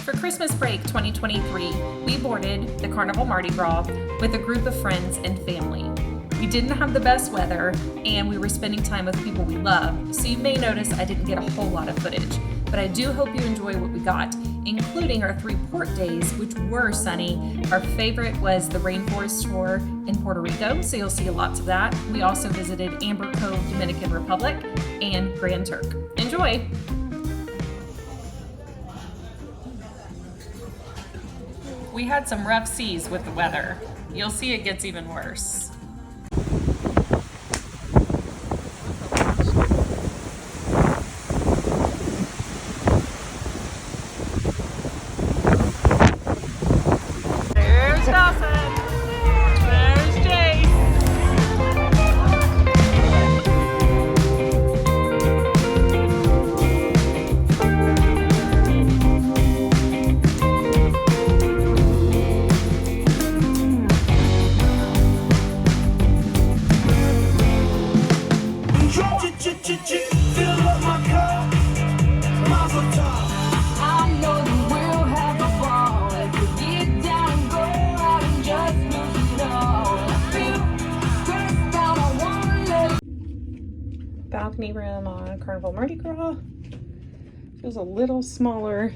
For Christmas break 2023, we boarded the Carnival Mardi Gras with a group of friends and family. We didn't have the best weather, and we were spending time with people we love, so you may notice I didn't get a whole lot of footage. But I do hope you enjoy what we got, including our 3 port days, which were sunny. Our favorite was the Rainforest tour in Puerto Rico, so you'll see lots of that. We also visited Amber Cove, Dominican Republic, and Grand Turk. Enjoy! We had some rough seas with the weather. You'll see it gets even worse. There's Dawson. There's Jace. Balcony room on Carnival Mardi Gras. Feels a little smaller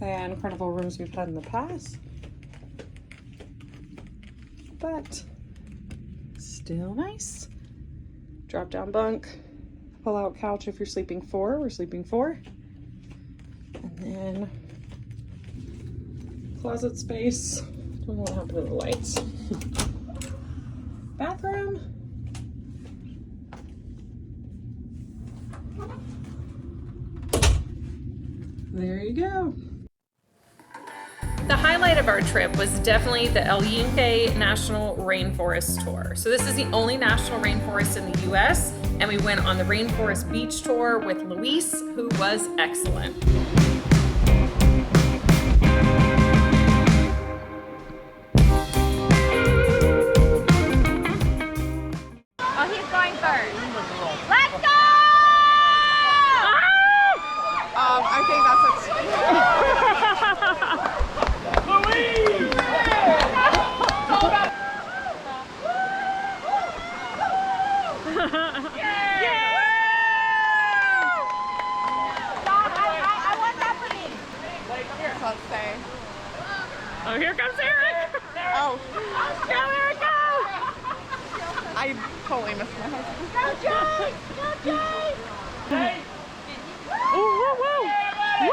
than Carnival rooms we've had in the past, but still nice. Drop down bunk, pull out couch if you're sleeping 4. We're sleeping 4. And then closet space. Don't know what happened to the lights. Bathroom. There you go. The highlight of our trip was definitely the Yunque National Rainforest Tour. So this is the only national rainforest in the US, and we went on the Rainforest Beach Tour with Luis, who was excellent. Oh, he's going first. Let's go! I think that's I want that for me. let's say. Oh, here comes Eric. Oh, Go, Eric, go. I totally missed my husband. Go, Jay! Go, Jay! Woo, woo, woo. Woo!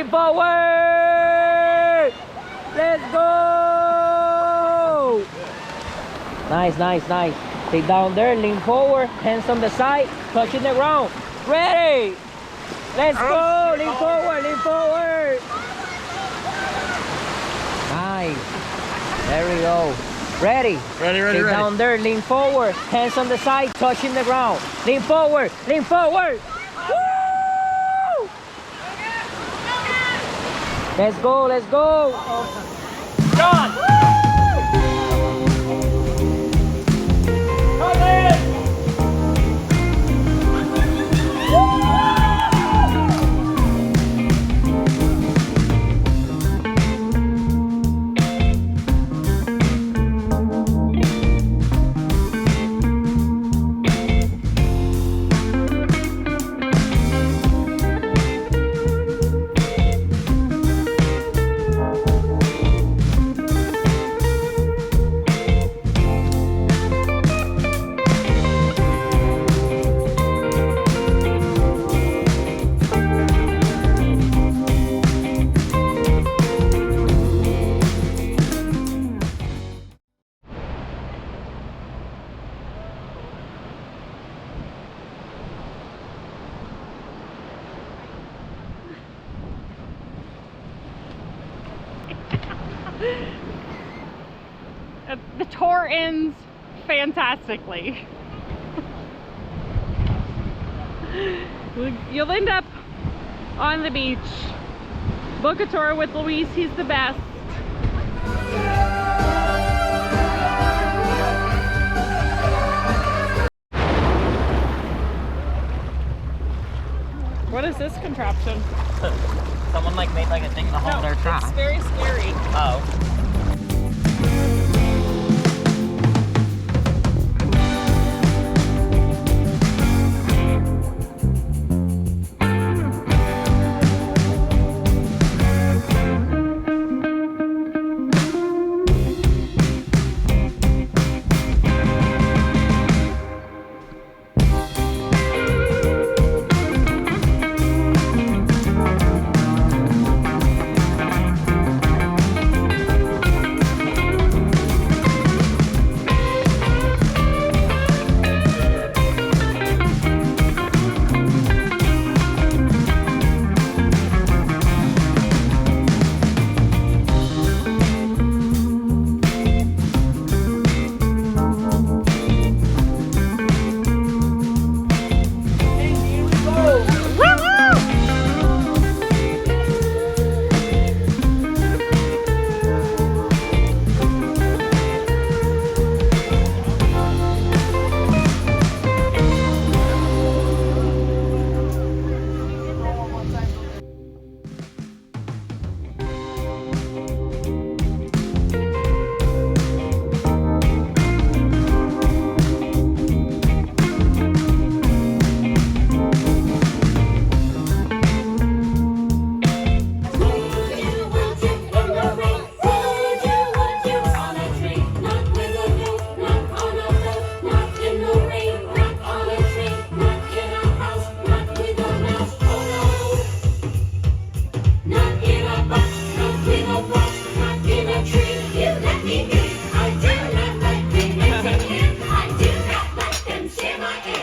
Forward! Let's go! Nice, nice, nice. Stay down there, lean forward, hands on the side, touching the ground. Ready? Let's go! Lean forward, lean forward. Nice. There we go. Ready? Ready. Stay down there, lean forward, hands on the side, touching the ground. Lean forward, lean forward. Woo! Let's go, let's go. John! The tour ends fantastically. You'll end up on the beach. Book a tour with Luis, he's the best. What is this contraption? Someone like made like a thing to hold their trap. It's very scary. Oh.